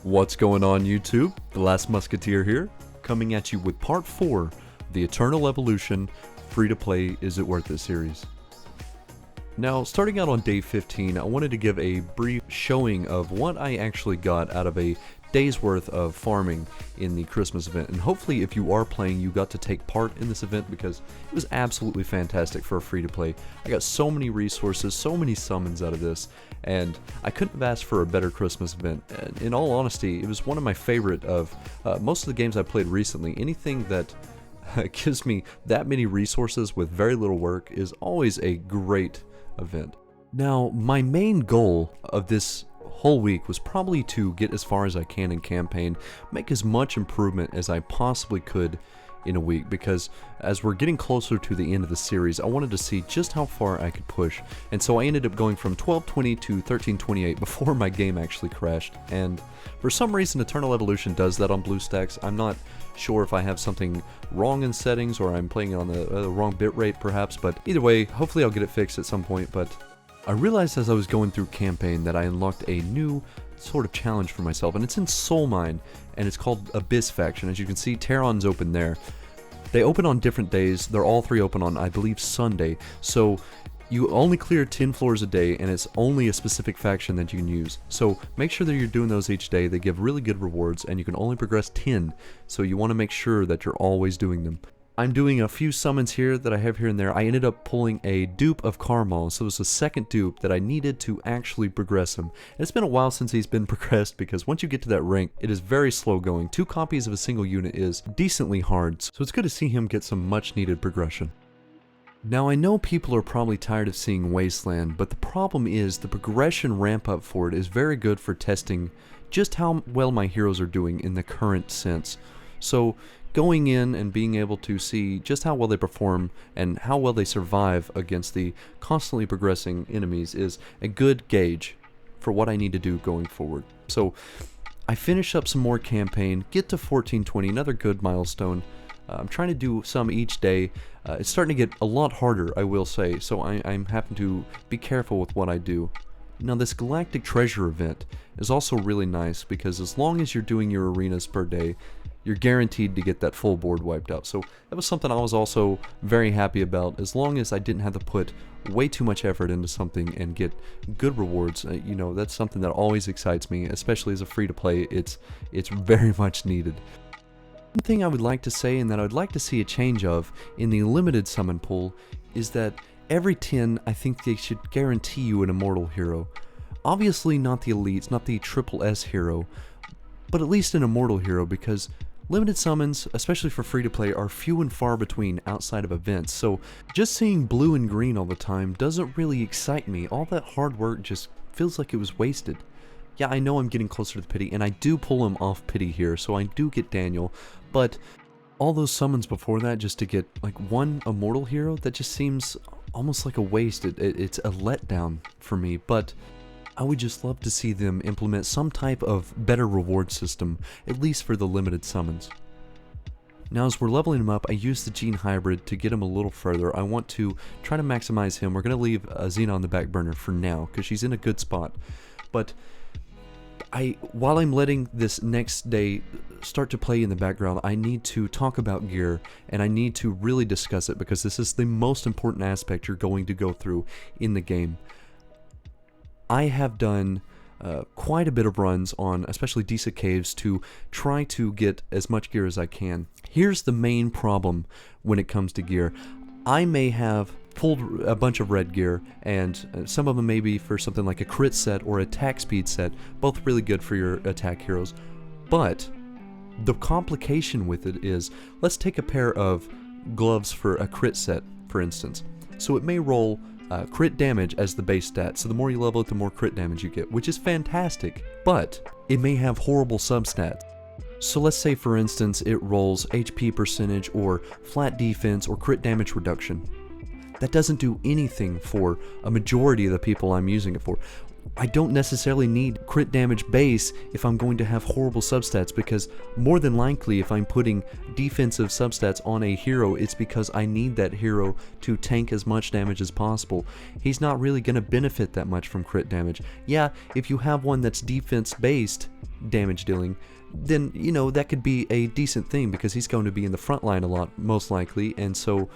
What's going on YouTube? The Last Musketeer here, coming at you with part 4, The Eternal Evolution, Free-to-Play Is It Worth It series. Now, starting out on day 15, I wanted to give a brief showing of what I actually got out of a day's worth of farming in the Christmas event, and hopefully if you are playing, you got to take part in this event because it was absolutely fantastic for a free-to-play. I got so many resources, so many summons out of this, and I couldn't have asked for a better Christmas event. And in all honesty, it was one of my favorite of most of the games I played recently. Anything that gives me that many resources with very little work is always a great event. Now, my main goal of this whole week was probably to get as far as I can in campaign, make as much improvement as I possibly could in a week, because as we're getting closer to the end of the series, I wanted to see just how far I could push, and so I ended up going from 1220 to 1328 before my game actually crashed. And for some reason Eternal Evolution does that on BlueStacks. I'm not sure if I have something wrong in settings or I'm playing it on the wrong bitrate perhaps, but either way, hopefully I'll get it fixed at some point. But I realized as I was going through campaign that I unlocked a new sort of challenge for myself, and it's in Soul Mine, and it's called Abyss Faction. As you can see, Terron's open there. They open on different days. They're all three open on, I believe, Sunday. So you only clear 10 floors a day, and it's only a specific faction that you can use. So make sure that you're doing those each day. They give really good rewards, and you can only progress 10. So you want to make sure that you're always doing them. I'm doing a few summons here that I have here and there. I ended up pulling a dupe of Carmal, so it was the second dupe that I needed to actually progress him. And it's been a while since he's been progressed, because once you get to that rank, it is very slow going. 2 copies of a single unit is decently hard, so it's good to see him get some much needed progression. Now, I know people are probably tired of seeing Wasteland, but the problem is the progression ramp up for it is very good for testing just how well my heroes are doing in the current sense. So going in and being able to see just how well they perform and how well they survive against the constantly progressing enemies is a good gauge for what I need to do going forward. So I finish up some more campaign, get to 1420, another good milestone. I'm trying to do some each day. It's starting to get a lot harder, I will say, so I'm having to be careful with what I do. Now, this Galactic Treasure event is also really nice because as long as you're doing your arenas per day, you're guaranteed to get that full board wiped out. So that was something I was also very happy about, as long as I didn't have to put way too much effort into something and get good rewards. You know, that's something that always excites me, especially as a free-to-play. It's very much needed. One thing I would like to say, and that I would like to see a change of in the limited summon pool, is that every 10, I think they should guarantee you an immortal hero. Obviously not the elites, not the triple S hero, but at least an immortal hero, because limited summons, especially for free-to-play, are few and far between outside of events, so just seeing blue and green all the time doesn't really excite me. All that hard work just feels like it was wasted. Yeah, I know I'm getting closer to the pity, and I do pull him off pity here, so I do get Daniel, but all those summons before that just to get like one immortal hero, that just seems almost like a waste. It's a letdown for me, but I would just love to see them implement some type of better reward system, at least for the limited summons. Now, as we're leveling him up, I use the Gene Hybrid to get him a little further. I want to try to maximize him. We're going to leave Xena on the back burner for now, because she's in a good spot. But while I'm letting this next day start to play in the background, I need to talk about gear, and I need to really discuss it, because this is the most important aspect you're going to go through in the game. I have done quite a bit of runs on especially Disa Caves to try to get as much gear as I can. Here's the main problem when it comes to gear. I may have pulled a bunch of red gear, and some of them may be for something like a crit set or attack speed set, both really good for your attack heroes. But the complication with it is, let's take a pair of gloves for a crit set, for instance. So it may roll crit damage as the base stat, so the more you level it, the more crit damage you get, which is fantastic, but it may have horrible substats. So let's say, for instance, it rolls HP percentage or flat defense or crit damage reduction. That doesn't do anything for a majority of the people I'm using it for. I don't necessarily need crit damage base if I'm going to have horrible substats, because more than likely if I'm putting defensive substats on a hero, it's because I need that hero to tank as much damage as possible. He's not really going to benefit that much from crit damage. Yeah, if you have one that's defense based damage dealing, then you know that could be a decent thing because he's going to be in the front line a lot most likely, and so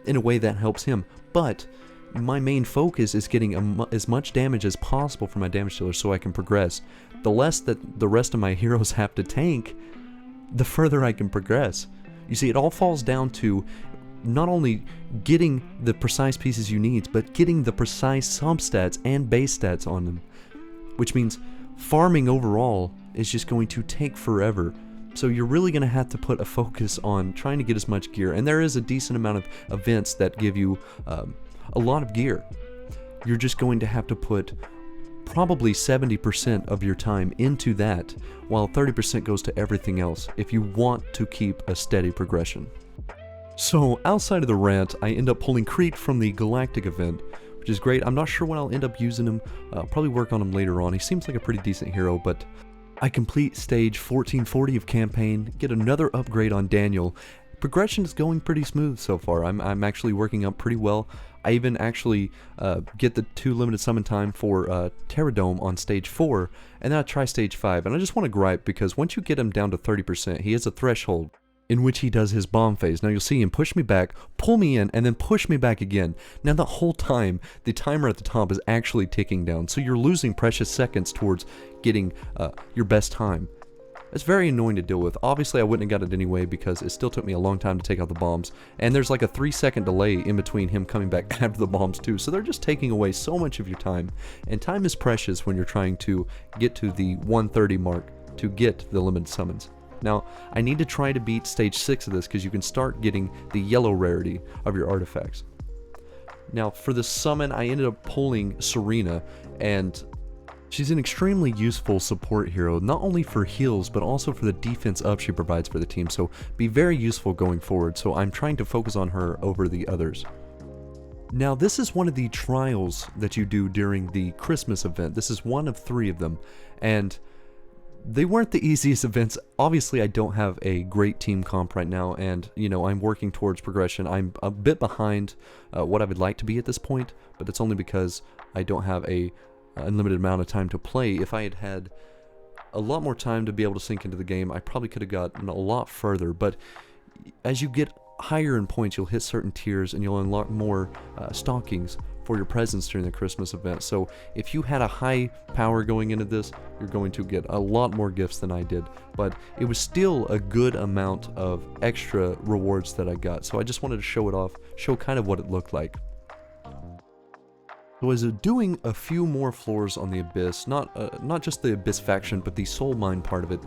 in a way that helps him. But my main focus is getting as much damage as possible for my damage dealer so I can progress. The less that the rest of my heroes have to tank, the further I can progress. You see, it all falls down to not only getting the precise pieces you need, but getting the precise substats and base stats on them. Which means farming overall is just going to take forever. So you're really going to have to put a focus on trying to get as much gear. And there is a decent amount of events that give you a lot of gear. You're just going to have to put probably 70% of your time into that, while 30% goes to everything else if you want to keep a steady progression. So outside of the rant, I end up pulling Crete from the Galactic event, which is great. I'm not sure when I'll end up using him. I'll probably work on him later on. He seems like a pretty decent hero, but I complete stage 1440 of campaign, get another upgrade on Daniel. Progression is going pretty smooth so far. I'm actually working up pretty well. I even actually get the 2 limited summon time for Terradome on stage 4, and then I try stage 5. And I just want to gripe because once you get him down to 30%, he has a threshold in which he does his bomb phase. Now you'll see him push me back, pull me in, and then push me back again. Now the whole time, the timer at the top is actually ticking down, so you're losing precious seconds towards getting your best time. It's very annoying to deal with. Obviously I wouldn't have got it anyway because it still took me a long time to take out the bombs, and there's like a 3-second delay in between him coming back after the bombs too, so they're just taking away so much of your time, and time is precious when you're trying to get to the 130 mark to get the limited summons. Now, I need to try to beat stage 6 of this because you can start getting the yellow rarity of your artifacts. Now, for the summon, I ended up pulling Serena, and she's an extremely useful support hero, not only for heals, but also for the defense up she provides for the team, so be very useful going forward, so I'm trying to focus on her over the others. Now, this is one of the trials that you do during the Christmas event. This is one of 3 of them, and they weren't the easiest events. Obviously, I don't have a great team comp right now, and, you know, I'm working towards progression. I'm a bit behind what I would like to be at this point, but it's only because I don't have a unlimited amount of time to play. If I had had a lot more time to be able to sink into the game, I probably could have gotten a lot further, but as you get higher in points, you'll hit certain tiers and you'll unlock more stockings for your presence during the Christmas event. So if you had a high power going into this, you're going to get a lot more gifts than I did, but it was still a good amount of extra rewards that I got. So I just wanted to show it off, show kind of what it looked like. So I was doing a few more floors on the Abyss, not just the Abyss faction, but the Soul Mine part of it.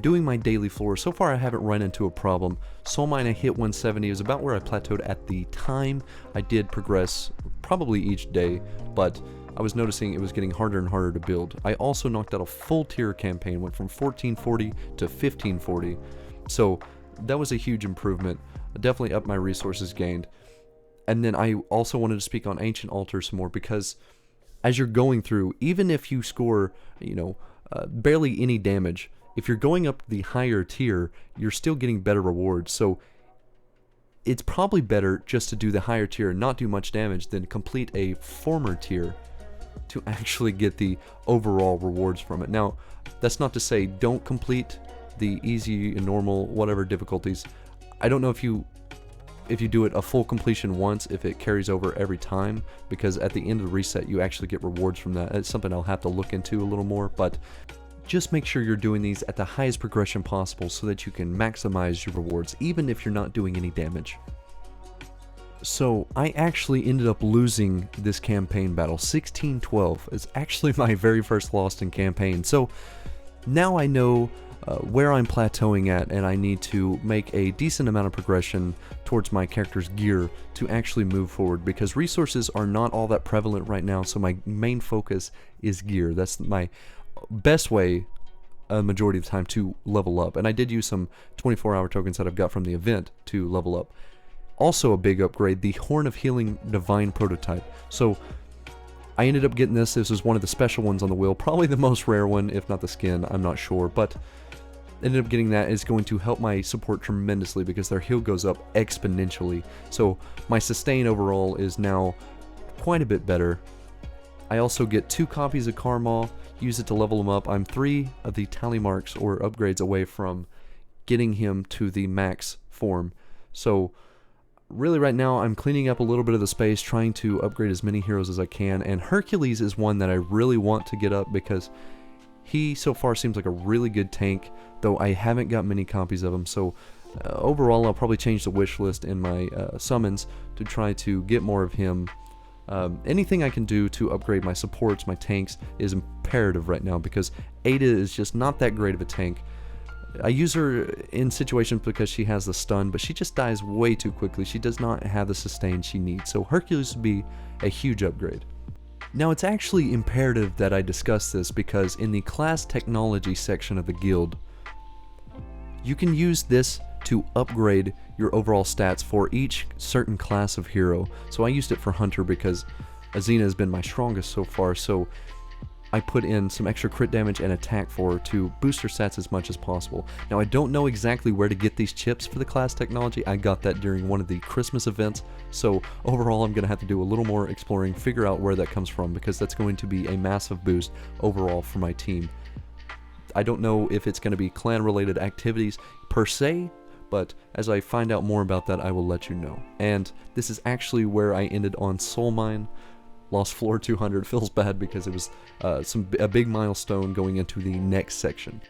Doing my daily floors. So far I haven't run into a problem. Soul Mine I hit 170 is about where I plateaued at the time. I did progress probably each day, but I was noticing it was getting harder and harder to build. I also knocked out a full tier campaign, went from 1440 to 1540, so that was a huge improvement. Definitely upped my resources gained. And then I also wanted to speak on Ancient Altar some more, because as you're going through, even if you score, you know, barely any damage, if you're going up the higher tier, you're still getting better rewards. So it's probably better just to do the higher tier and not do much damage than complete a former tier to actually get the overall rewards from it. Now, that's not to say don't complete the easy and normal, whatever difficulties. I don't know if you do it a full completion once, if it carries over every time, because at the end of the reset you actually get rewards from that. It's something I'll have to look into a little more, but just make sure you're doing these at the highest progression possible so that you can maximize your rewards, even if you're not doing any damage. So I actually ended up losing this campaign battle. 16-12 is actually my very first loss in campaign. So now I know where I'm plateauing at, and I need to make a decent amount of progression towards my character's gear to actually move forward, because resources are not all that prevalent right now, so my main focus is gear. That's my best way a majority of the time to level up, and I did use some 24-hour tokens that I've got from the event to level up. Also a big upgrade, the Horn of Healing Divine prototype. So I ended up getting this. This was one of the special ones on the wheel, probably the most rare one, if not the skin, I'm not sure, but ended up getting that. Is going to help my support tremendously because their heal goes up exponentially. So my sustain overall is now quite a bit better. I also get 2 copies of Karma, use it to level him up. I'm 3 of the tally marks or upgrades away from getting him to the max form. So really right now I'm cleaning up a little bit of the space, trying to upgrade as many heroes as I can, and Hercules is one that I really want to get up because he so far seems like a really good tank, though I haven't got many copies of him. So overall I'll probably change the wish list in my summons to try to get more of him. Anything I can do to upgrade my supports, my tanks, is imperative right now because Ada is just not that great of a tank. I use her in situations because she has the stun, but she just dies way too quickly. She does not have the sustain she needs, so Hercules would be a huge upgrade. Now it's actually imperative that I discuss this because in the class technology section of the guild, you can use this to upgrade your overall stats for each certain class of hero. So I used it for Hunter because Azina has been my strongest so far, so I put in some extra crit damage and attack for her to boost her stats as much as possible. Now I don't know exactly where to get these chips for the class technology. I got that during one of the Christmas events, so overall I'm going to have to do a little more exploring, figure out where that comes from, because that's going to be a massive boost overall for my team. I don't know if it's going to be clan related activities per se, but as I find out more about that I will let you know. And this is actually where I ended on Soul Mine. Lost floor 200, feels bad because it was a big milestone going into the next section.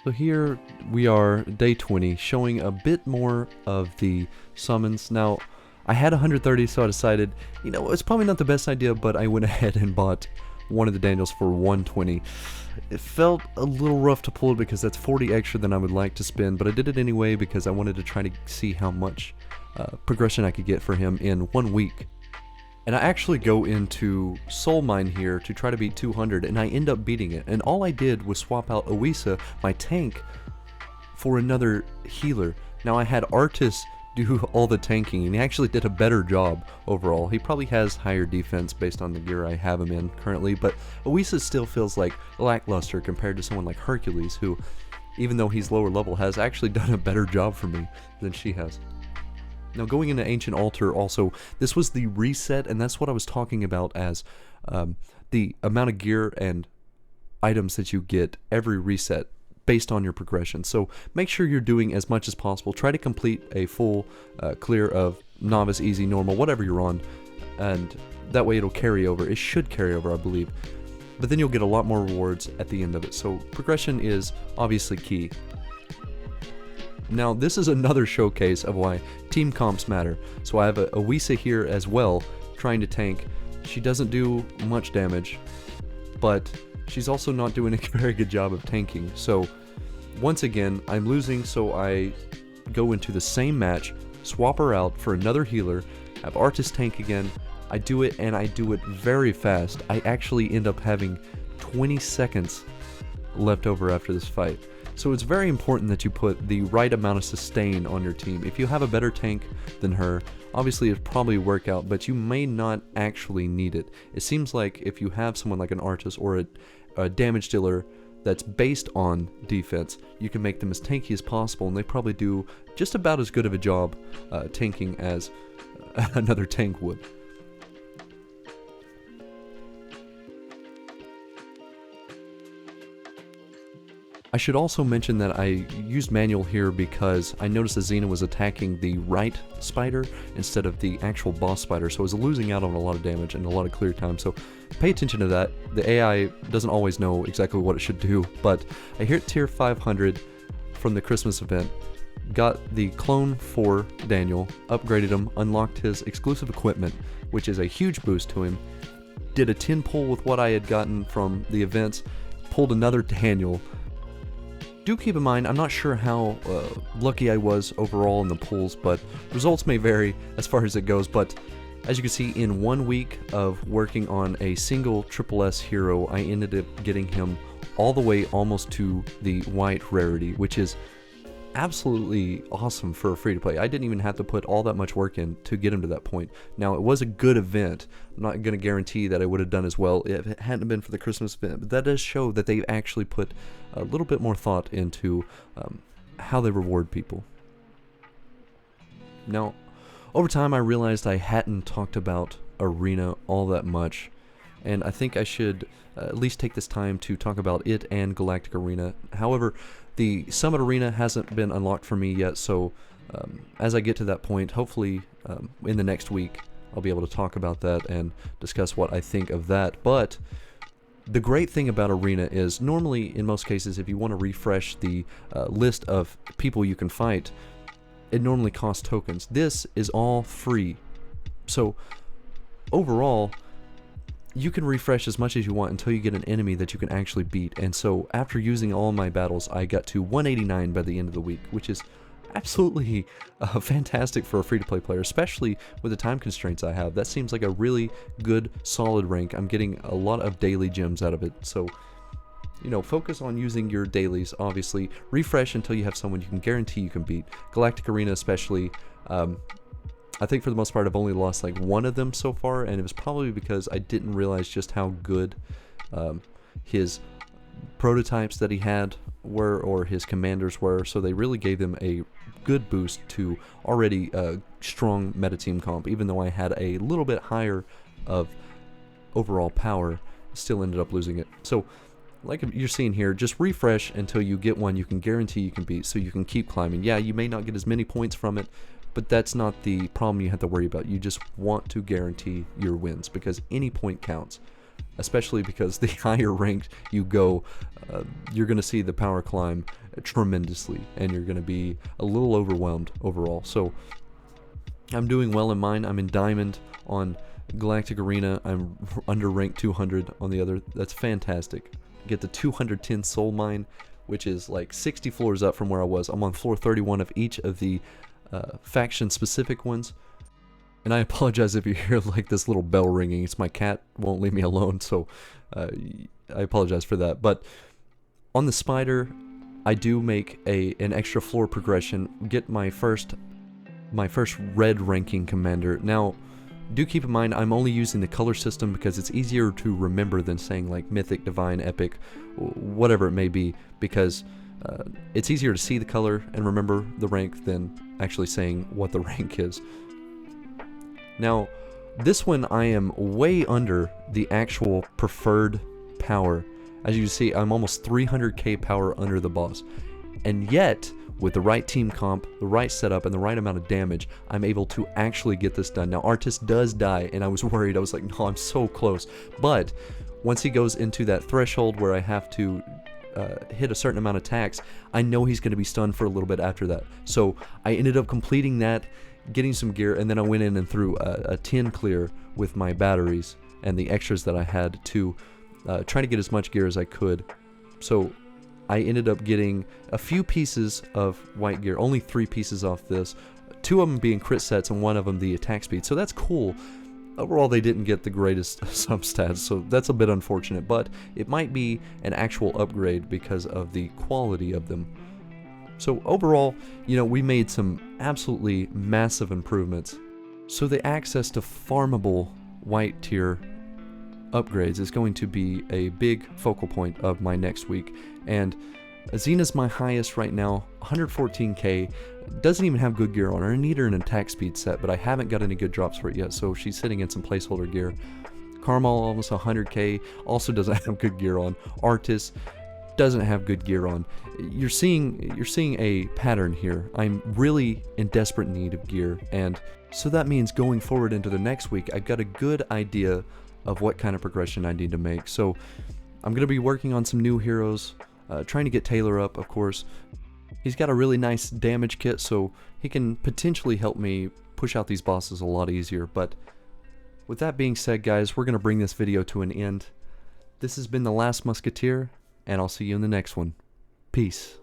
So here we are, day 20, showing a bit more of the summons. Now, I had 130, so I decided, you know, it's probably not the best idea, but I went ahead and bought one of the Daniels for 120. It felt a little rough to pull it because that's 40 extra than I would like to spend, but I did it anyway because I wanted to try to see how much progression I could get for him in 1 week. And I actually go into Soul Mine here to try to beat 200, and I end up beating it. And all I did was swap out Oisa, my tank, for another healer. Now I had Artis do all the tanking, and he actually did a better job overall. He probably has higher defense based on the gear I have him in currently, but Oisa still feels like lackluster compared to someone like Hercules, who, even though he's lower level, has actually done a better job for me than she has. Now going into Ancient Altar also, this was the reset, and that's what I was talking about as the amount of gear and items that you get every reset based on your progression. So make sure you're doing as much as possible. Try to complete a full clear of Novice, Easy, Normal, whatever you're on, and that way it'll carry over. It should carry over, I believe. But then you'll get a lot more rewards at the end of it. So progression is obviously key. Now this is another showcase of why team comps matter. So I have a Oisa here as well, trying to tank. She doesn't do much damage, but she's also not doing a very good job of tanking. So once again, I'm losing, so I go into the same match, swap her out for another healer, have Artis tank again. I do it, and I do it very fast. I actually end up having 20 seconds left over after this fight. So it's very important that you put the right amount of sustain on your team. If you have a better tank than her, obviously it'll probably work out, but you may not actually need it. It seems like if you have someone like an Artis or a damage dealer that's based on defense, you can make them as tanky as possible, and they probably do just about as good of a job tanking as another tank would. I should also mention that I used manual here because I noticed that Xena was attacking the right spider instead of the actual boss spider, so I was losing out on a lot of damage and a lot of clear time, so pay attention to that. The AI doesn't always know exactly what it should do, but I hit tier 500 from the Christmas event, got the clone for Daniel, upgraded him, unlocked his exclusive equipment, which is a huge boost to him, did a 10 pull with what I had gotten from the events, pulled another Daniel. Do keep in mind, I'm not sure how lucky I was overall in the pulls, but results may vary as far as it goes. But as you can see, in 1 week of working on a single SSS hero, I ended up getting him all the way almost to the white rarity, which is absolutely awesome for a free-to-play. I didn't even have to put all that much work in to get him to that point. Now, it was a good event. I'm not going to guarantee that I would have done as well if it hadn't been for the Christmas event, but that does show that they've actually put a little bit more thought into how they reward people. Now, over time I realized I hadn't talked about Arena all that much, and I think I should at least take this time to talk about it and Galactic Arena. However, the Summit Arena hasn't been unlocked for me yet, so as I get to that point, hopefully in the next week, I'll be able to talk about that and discuss what I think of that. But the great thing about Arena is, normally, in most cases, if you want to refresh the list of people you can fight, it normally costs tokens. This is all free. So, overall, you can refresh as much as you want until you get an enemy that you can actually beat. And so after using all my battles, I got to 189 by the end of the week, which is absolutely fantastic for a free-to-play player, especially with the time constraints I have. That seems like a really good, solid rank. I'm getting a lot of daily gems out of it. So, you know, focus on using your dailies, obviously. Refresh until you have someone you can guarantee you can beat. Galactic Arena especially, I think for the most part I've only lost like one of them so far, and it was probably because I didn't realize just how good his prototypes that he had were, or his commanders were, so they really gave him a good boost to already strong meta team comp. Even though I had a little bit higher of overall power, still ended up losing it. So like you're seeing here, just refresh until you get one you can guarantee you can beat, so you can keep climbing. Yeah, you may not get as many points from it, but that's not the problem you have to worry about. You just want to guarantee your wins, because any point counts, especially because the higher ranked you go, you're going to see the power climb tremendously, and you're going to be a little overwhelmed overall. So I'm doing well in mine. I'm in Diamond on Galactic Arena. I'm under rank 200 on the other. That's fantastic. Get the 210 soul mine, which is like 60 floors up from where I was. I'm on floor 31 of each of the faction specific ones, and I apologize if you hear like this little bell ringing. It's my cat, won't leave me alone, so I apologize for that. But on the spider, I do make an extra floor progression, get my first red ranking commander. Now do keep in mind I'm only using the color system because it's easier to remember than saying like mythic, divine, epic, whatever it may be, because it's easier to see the color and remember the rank than actually saying what the rank is. Now, this one I am way under the actual preferred power. As you can see, I'm almost 300k power under the boss. And yet, with the right team comp, the right setup, and the right amount of damage, I'm able to actually get this done. Now, Artist does die, and I was worried. I was like, no, I'm so close. But once he goes into that threshold where I have to hit a certain amount of attacks, I know he's going to be stunned for a little bit after that. So I ended up completing that, getting some gear, and then I went in and threw a 10 clear with my batteries and the extras that I had to try to get as much gear as I could. So I ended up getting a few pieces of white gear, only 3 pieces off this, 2 of them being crit sets and 1 of them the attack speed, so that's cool. Overall, they didn't get the greatest substats, so that's a bit unfortunate, but it might be an actual upgrade because of the quality of them. So overall, you know, we made some absolutely massive improvements. So the access to farmable white tier upgrades is going to be a big focal point of my next week, and Xena's my highest right now, 114k, doesn't even have good gear on her. I need her an attack speed set, but I haven't got any good drops for it yet, so she's sitting in some placeholder gear. Carmel almost 100k, also doesn't have good gear on. Artis doesn't have good gear on. You're seeing a pattern here. I'm really in desperate need of gear, and so that means going forward into the next week, I've got a good idea of what kind of progression I need to make. So I'm going to be working on some new heroes, trying to get Taylor up, of course. He's got a really nice damage kit, so he can potentially help me push out these bosses a lot easier. But with that being said, guys, we're going to bring this video to an end. This has been The Last Musketeer, and I'll see you in the next one. Peace.